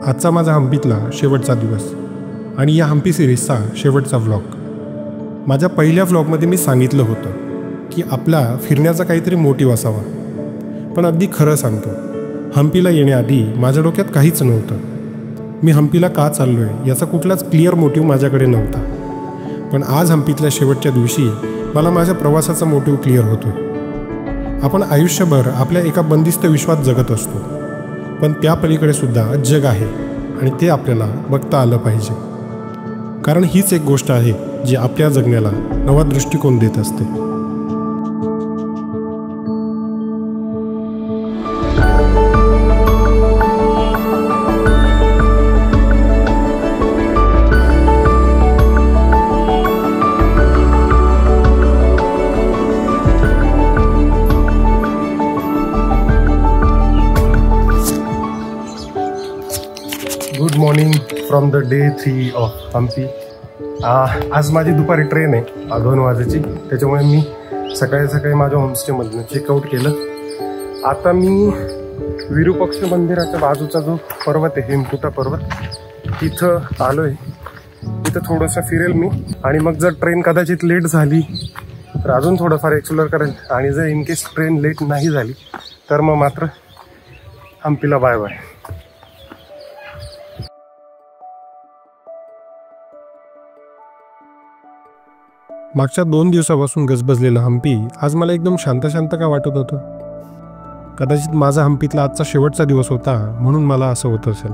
आजचा माझा हम्पीतला शेवटचा दिवस आणि या हम्पी सिरीजचा शेवटचा व्लॉग। माझ्या पहिल्या व्लॉगमध्ये मी सांगितलं होतं की आपला फिरण्याचा काहीतरी मोटिव्ह असावा, पण अगदी खरं सांगतो, हम्पीला येण्याआधी माझ्या डोक्यात काहीच नव्हतं। मी हम्पीला का चाललो आहे याचा कुठलाच क्लिअर मोटिव्ह माझ्याकडे नव्हता, पण आज हम्पीतल्या शेवटच्या दिवशी मला माझ्या प्रवासाचा मोटिव्ह क्लिअर होतो। आपण आयुष्यभर आपल्या एका बंदिस्त विश्वात जगत असतो, पण त्या पलीकडे सुद्धा जग आहे आणि ते आपल्याला बघता आलं पाहिजे, कारण हीच एक गोष्ट आहे जी आपल्या जगण्याला नवा दृष्टिकोन देत असते। Good morning from the day 3 of Hampi. आज माझी दुपारी ट्रेन आहे 2 वाजेची, त्याच्यामुळे मी सकाळी सकाळी माझ्या होमस्टेमधनं चेकआउट केलं। आता मी विरूपक्ष मंदिराच्या बाजूचा जो पर्वत आहे हेमकुटा पर्वत, तिथं आलो आहे। तिथं थोडंसं फिरेल मी आणि मग जर ट्रेन कदाचित लेट झाली तर अजून थोडंफार एक्सप्लोर करेल, आणि जर इन केस ट्रेन लेट नाही झाली तर मग मात्र हम्पीला बाय बाय। मागच्या 2 दिवसापासून गजबजलेलं हम्पी आज मला एकदम शांत शांत का वाटत होतं? कदाचित माझा हम्पीतला आजचा शेवटचा दिवस होता म्हणून मला असं होत असेल।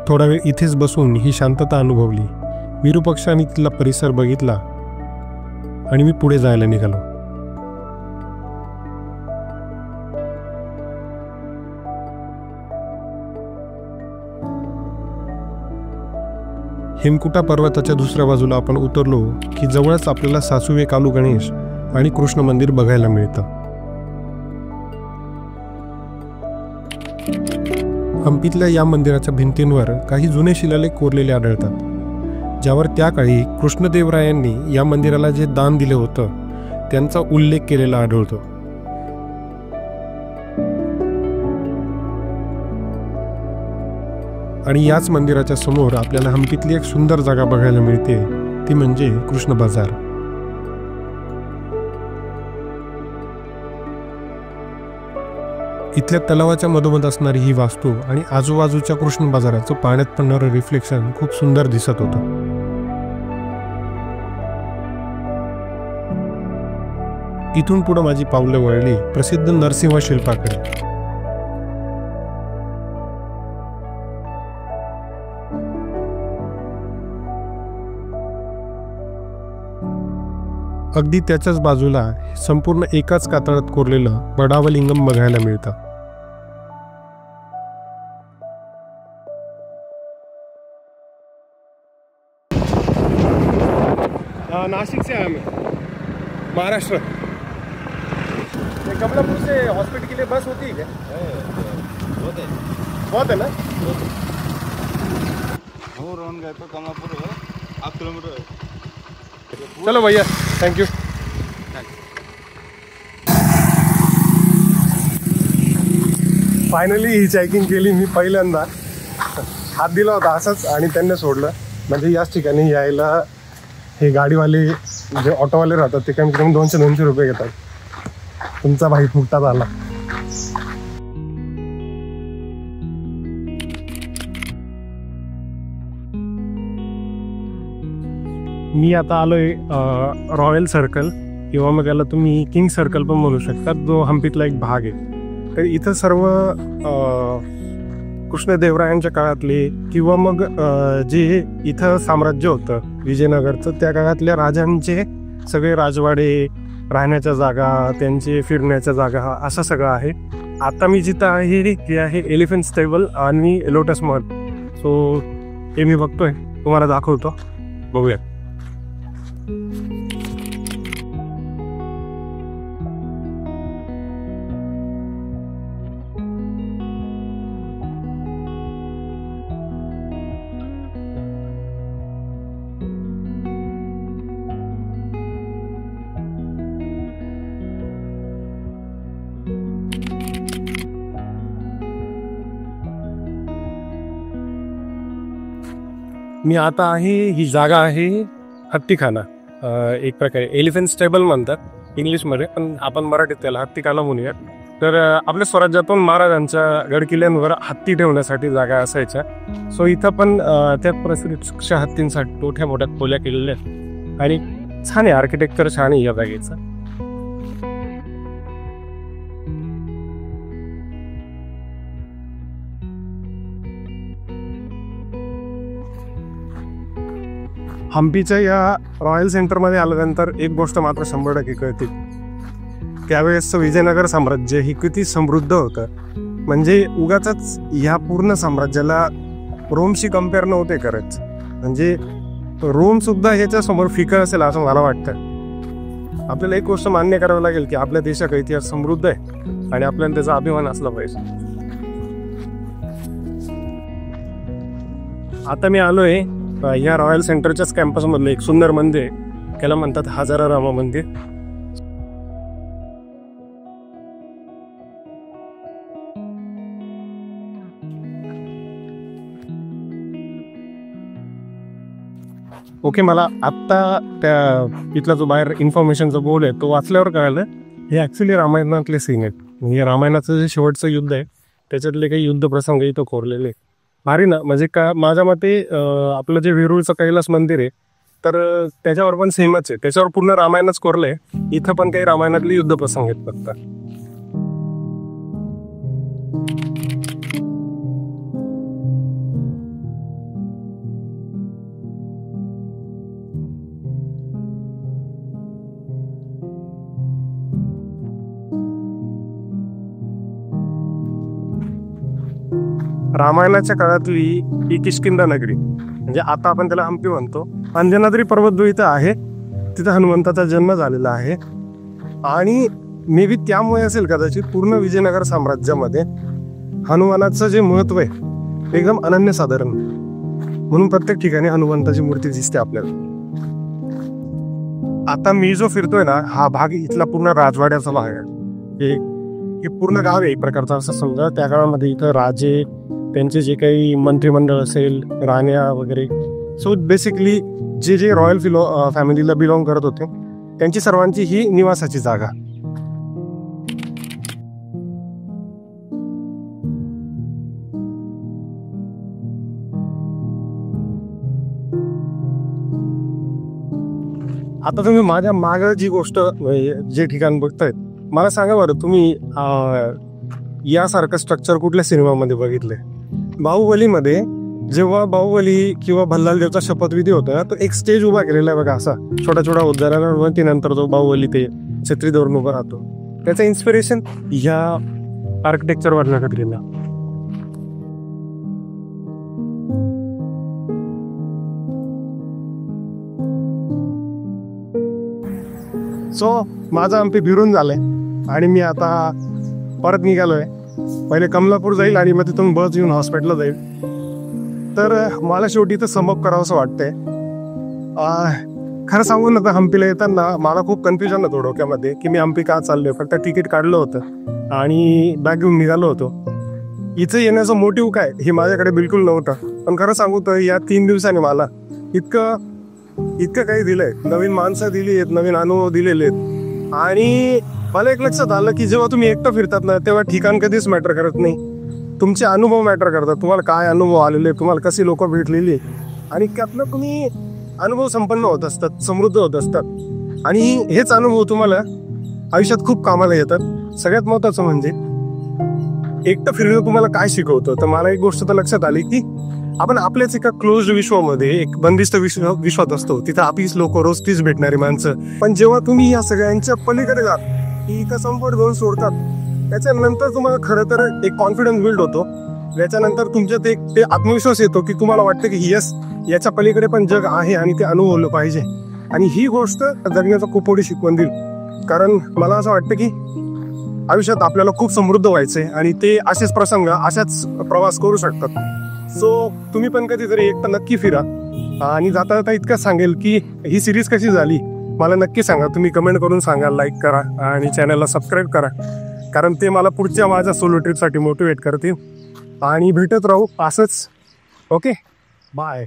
थोडा वेळ इथेच बसून ही शांतता अनुभवली, विरूपक्ष आणि तिथला परिसर बघितला आणि मी पुढे जायला निघालो। हेमकुटा पर्वताच्या दुसऱ्या बाजूला आपण उतरलो की जवळच आपल्याला सासुवे कालू गणेश आणि कृष्ण मंदिर बघायला मिळतं। हम्पीतल्या या मंदिराच्या भिंतींवर काही जुने शिलालेख कोरलेले आढळतात, ज्यावर त्या काळी कृष्णदेवरायांनी या मंदिराला जे दान दिले होतं त्यांचा उल्लेख केलेला आढळतो। आणि याच मंदिराच्या समोर आपल्याला हम्पीतली एक सुंदर जागा बघायला मिळते, ती म्हणजे कृष्ण बाजार। इथल्या तलावाच्या मधोमध असणारी ही वास्तू आणि आजूबाजूच्या कृष्ण बाजाराचं पाण्यात पडणारं रिफ्लेक्शन खूप सुंदर दिसत होतं। इथून पुढे माझी पावलं वळली प्रसिद्ध नरसिंह शिल्पाकडे। अगदी त्याच्याच बाजूला संपूर्ण एकाच कातळात कोरलेलं बडावलिंगम बघायला मिळतं। नासिक से आया मैं, महाराष्ट्र। कमलापुर से हॉस्पिटल के लिए बस होती है क्या? बहुत है ना। वो राउंड गए तो कमलापुर है 8 किलोमीटर है। चलो भैया, थँक्यू। फायनली ही चेकिंग केली मी पहिल्यांदा। हात दिला होता असंच आणि त्यांनी सोडलं, म्हणजे याच ठिकाणी यायला हे गाडीवाले जे ऑटोवाले राहतात ते कमी कमी 200 रुपये घेतात। तुमचा भाई फुकटात आला। मी आता आलोय रॉयल सर्कल, किंवा मग याला तुम्ही किंग सर्कल पण म्हणू शकता, जो हम्पीतला एक भाग आहे। तर इथं सर्व कृष्णदेवरायांच्या काळातले किंवा मग जे इथं साम्राज्य होतं विजयनगरचं, त्या काळातल्या राजांचे सगळे राजवाडे, राहण्याच्या जागा, त्यांचे फिरण्याच्या जागा, असं सगळं आहे। आता मी जिथं आहे हे आहे एलिफंट स्टेबल आणि लोटस महल। सो हे मी बघतोय, तुम्हाला दाखवतो, बघूया। मी आता आहे, ही जागा आहे हत्तीखाना, एक प्रकारे एलिफंट स्टेबल म्हणतात इंग्लिशमध्ये, पण आपण मराठीत त्याला हत्तीखाना म्हणूया. तर आपल्या स्वराज्यातून महाराजांच्या गडकिल्ल्यांवर हत्ती ठेवण्यासाठी जागा असायच्या. सो इथं पण त्यात प्रसिद्ध हत्तींसाठी मोठ्या मोठ्या खोल्या केलेल्या आहेत आणि छान आहे, आर्किटेक्चर छान आहे या जागेचं. हम्पीच्या या रॉयल सेंटरमध्ये आल्यानंतर एक गोष्ट मात्र 100% कळते, त्यावेळेसचं विजयनगर साम्राज्य ही किती समृद्ध होतं. म्हणजे उगाचच ह्या पूर्ण साम्राज्याला रोमशी कम्पेअर नव्हते करत. म्हणजे रोम सुद्धा ह्याच्या समोर फिकं असेल असं मला वाटतं. आपल्याला एक गोष्ट मान्य करावं लागेल की आपल्या देशाचा इतिहास समृद्ध आहे आणि आपल्याला त्याचा अभिमान असला पाहिजे. आता मी आलोय या रॉयल सेंटरच्याच कॅम्पसमधलं एक सुंदर मंदिर आहे, त्याला म्हणतात हजारारामा मंदिर. ओके, मला आत्ता त्या इथला जो बाहेर इन्फॉर्मेशनचा बोर्ड आहे तो वाचल्यावर कळालं हे ॲक्च्युली रामायणातले सीन आहेत. म्हणजे रामायणाचं जे शेवटचं युद्ध आहे त्याच्यातले काही युद्ध प्रसंग इथं कोरलेले भारी ना. म्हणजे का माझ्या मते आपलं जे वेरूळचं कैलास मंदिर आहे तर त्याच्यावर पण सेमच आहे, त्याच्यावर पूर्ण रामायणच कोरलंय. इथं पण काही रामायणातले युद्ध प्रसंग आहेत फक्त. रामायणाच्या काळातली ही किष्किंधा नगरी, म्हणजे आता आपण त्याला हम्पी म्हणतो, अंजनाद्री पर्वत जो इथं आहे तिथं हनुमंताचा जन्म झालेला आहे. आणि मे बी त्यामुळे असेल कदाचित पूर्ण विजयनगर साम्राज्यामध्ये हनुमानाचं जे महत्व आहे एकदम अनन्यसाधारण, म्हणून प्रत्येक ठिकाणी हनुमंताची मूर्ती दिसते आपल्याला. आता मी जो फिरतोय ना हा भाग इथला पूर्ण राजवाड्याचा भाग आहे. हे पूर्ण गाव आहे एक प्रकारचं असं समजा. त्या काळामध्ये इथं राजे, त्यांचे जे काही मंत्रिमंडळ असेल, राण्या वगैरे, सो बेसिकली जे जे रॉयल फॅमिलीला बिलॉंग करत होते त्यांची सर्वांची ही निवासाची जागा. आता तुम्ही माझ्या मागं जी गोष्ट जे ठिकाण बघतायत, मला सांगा बरं तुम्ही यासारखं स्ट्रक्चर कुठल्या सिनेमामध्ये बघितलंय? बाहुबलीमध्ये जेव्हा बाहुबली किंवा भल्लालदेवचा शपथविधी होता ना, तो एक स्टेज उभा केलेला आहे बघा, असा छोटा छोटा उद्यानावरती. नंतर तो बाहुबली ते छत्री धरून उभा राहतो, त्याचं इन्स्पिरेशन ह्या आर्किटेक्चर वर्णनात गेलं. सो माझं हम्पी फिरून झालंय आणि मी आता परत निघालोय. पहिले कमलापूर जाईल आणि मग तिथून बस येऊन हॉस्पिटलला जाईल. तर मला शेवटी इथं समअप करावं असं वाटतंय. खरं सांगून आता हम्पीला येताना मला खूप कन्फ्युजन होतं डोक्यामध्ये की मी हम्पी का चाललोय. फक्त तिकीट काढलं होतं आणि बॅग घेऊन निघालो होतो. इथं येण्याचं मोटिव्ह काय हे माझ्याकडे बिलकुल नव्हतं. पण खरं सांगू तर या 3 दिवसांनी मला इतकं काही दिलंय, नवीन माणसं दिली आहेत, नवीन अनुभव दिलेले आहेत. आणि मला एक लक्षात आलं की जेव्हा तुम्ही एकटं फिरतात ना तेव्हा ठिकाण कधीच मॅटर करत नाही, तुमचे अनुभव मॅटर करतात. तुम्हाला काय अनुभव आलेले, तुम्हाला कशी लोक भेटलेली आणि त्यातनं तुम्ही अनुभव संपन्न होत असतात, समृद्ध होत असतात. आणि हेच अनुभव तुम्हाला आयुष्यात खूप कामाला येतात. सगळ्यात महत्त्वाचं म्हणजे एकटं फिरणं तुम्हाला काय शिकवतं. तर मला एक गोष्ट तर लक्षात आली की आपण आपल्याच एका क्लोज विश्वामध्ये, एक बंदिस्त विश्वात असतो. तिथं आपलीच लोक, रोज तीच भेटणारी माणसं. पण जेव्हा तुम्ही या सगळ्यांच्या पलीकडे जात, की इथं संपट घेऊन सोडतात, त्याच्यानंतर तुम्हाला खरं तर एक कॉन्फिडन्स बिल्ड होतो. त्याच्यानंतर तुमच्यात एक ते आत्मविश्वास येतो की तुम्हाला वाटतं की यस, याच्या पलीकडे पण जग आहे आणि ते अनुभवलं पाहिजे. आणि ही गोष्ट जगण्याचा खूप मोठी शिकवण दिली. कारण मला असं वाटतं की आयुष्यात आपल्याला खूप समृद्ध व्हायचंय आणि ते असेच प्रसंग, अशाच प्रवास करू शकतात. सो तुम्ही पण कधीतरी एकटा नक्की फिरा. आणि जाता जाता इतकंच सांगेल की ही सिरीज कशी झाली मला नक्की सांगा. तुम्ही कमेंट करून सांगा, लाईक करा आणि चॅनलला सबस्क्राईब करा, कारण ते मला पुढच्या माझ्या सोलो ट्रिपसाठी मोटिवेट करतील. आणि भेटत राहू असंच. Okay, bye.